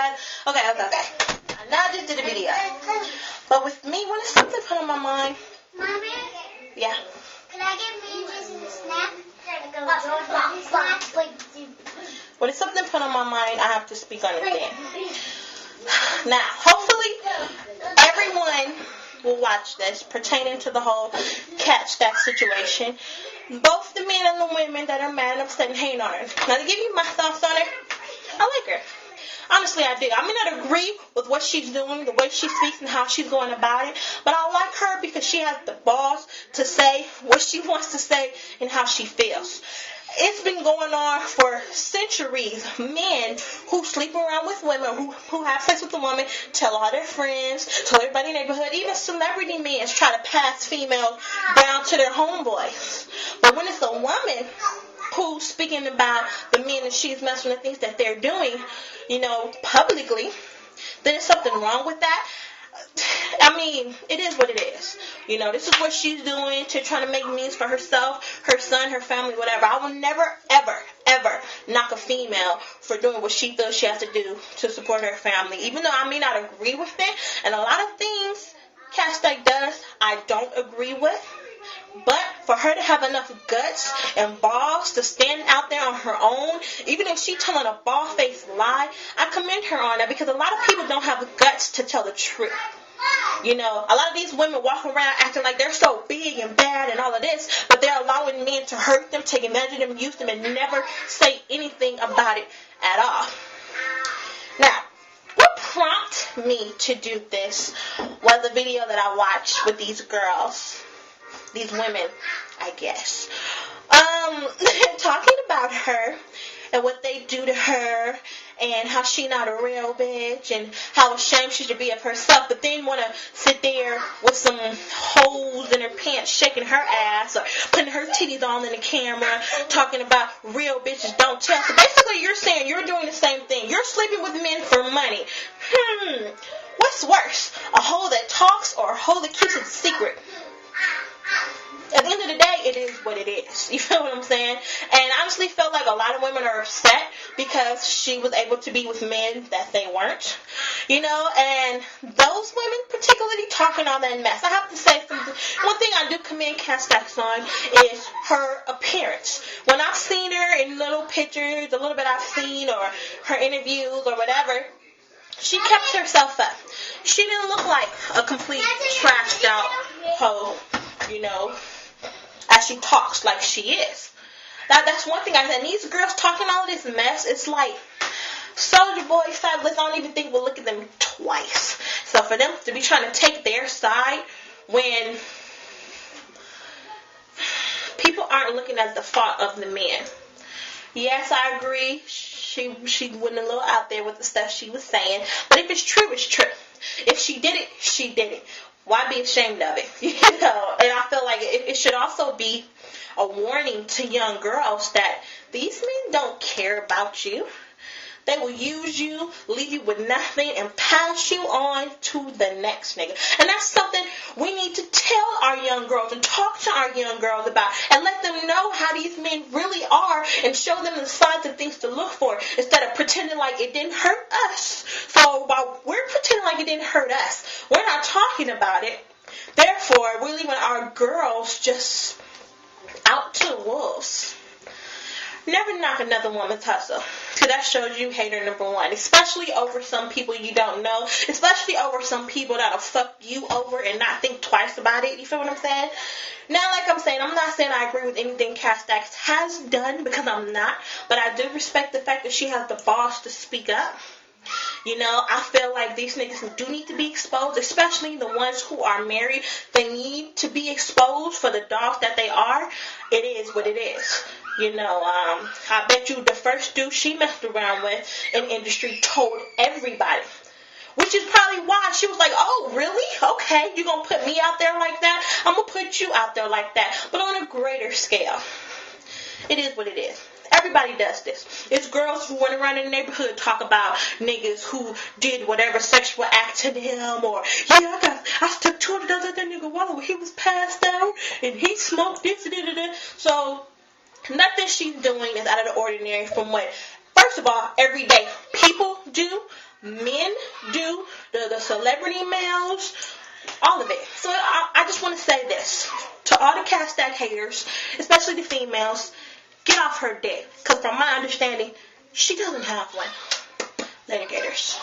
guys. Okay. I know I just did a video. But with me, when it's something put on my mind. Mommy? Yeah. Can I get me and Jason a snack? When it's something put on my mind, I have to speak on it then. Now, hopefully, everyone will watch this pertaining to the whole Katt situation. Both the men and the women that are mad and upset and hating on her. Now, to give you my thoughts on her, I like her. Honestly, I do. I may not agree with what she's doing, the way she speaks and how she's going about it, but I like her because she has the balls to say what she wants to say and how she feels. It's been going on for centuries. Men who sleep around with women, who have sex with a woman, tell all their friends, tell everybody in the neighborhood, even celebrity men try to pass females down to their homeboys. But when it's a woman who's speaking about the men that she's messing with, things that they're doing, publicly, then there's something wrong with that. I mean, it is what it is. This is what she's doing to try to make means for herself, her son, her family, whatever. I will never, ever, ever knock a female for doing what she feels she has to do to support her family. Even though I may not agree with it, and a lot of things Katt does, I don't agree with. But for her to have enough guts and balls to stand out there on her own, even if she's telling a bald-faced lie, I commend her on that because a lot of people don't have the guts to tell the truth. A lot of these women walk around acting like they're so big and bad and all of this, but they're allowing men to hurt them, take advantage of them, use them, and never say anything about it at all. Now, what prompted me to do this was a video that I watched with these girls. These women, I guess, talking about her and what they do to her and how she not a real bitch and how ashamed she should be of herself, but then want to sit there with some holes in her pants shaking her ass or putting her titties on in the camera talking about real bitches don't tell. So basically you're saying you're doing the same thing. You're sleeping with men for money. What's worse, a hoe that talks or a hoe that keeps it secret? At the end of the day, it is what it is. You feel what I'm saying? And I honestly felt like a lot of women are upset because she was able to be with men that they weren't. And those women particularly talking all that mess. I have to say something. One thing I do commend Katt on is her appearance. When I've seen her in little pictures, a little bit I've seen, or her interviews or whatever, she kept herself up. She didn't look like a complete trashed out hoe, as she talks like she is. That's one thing I said. And these girls talking all of this mess, it's like Soldier Boy fabulous. I don't even think we'll look at them twice. So for them to be trying to take their side when people aren't looking at the fault of the men. Yes, I agree. She went a little out there with the stuff she was saying. But if it's true, it's true. If she did it, she did it. Why be ashamed of it? And I feel like it should also be a warning to young girls that these men don't care about you. They will use you, leave you with nothing, and pass you on to the next nigga. And that's something we need to tell our young girls and talk to our young girls about and let them know how these men really are and show them the signs and things to look for instead of pretending like it didn't hurt us. So while we're pretending like it didn't hurt us, we're not talking about it. Therefore, we're leaving our girls just out to the wolves. Never knock another woman's hustle. Because that shows you hater number one. Especially over some people you don't know. Especially over some people that'll fuck you over and not think twice about it. You feel what I'm saying? Now, like I'm saying, I'm not saying I agree with anything Katt has done. Because I'm not. But I do respect the fact that she has the balls to speak up. I feel like these niggas who do need to be exposed, especially the ones who are married, they need to be exposed for the dogs that they are. It is what it is. I bet you the first dude she messed around with in the industry told everybody. Which is probably why she was like, oh, really? Okay, you going to put me out there like that? I'm going to put you out there like that. But on a greater scale. It is what it is. Everybody does this. It's girls who run around in the neighborhood talk about niggas who did whatever sexual act to them, or I took $200 at that nigga wallet when he was passed out and he smoked this. So nothing she's doing is out of the ordinary from what, first of all, everyday people do. men do, the celebrity males, all of it. So I just want to say this to all the Katt Stack haters, especially the females: get off her dick, because from my understanding, she doesn't have one. Later, gators.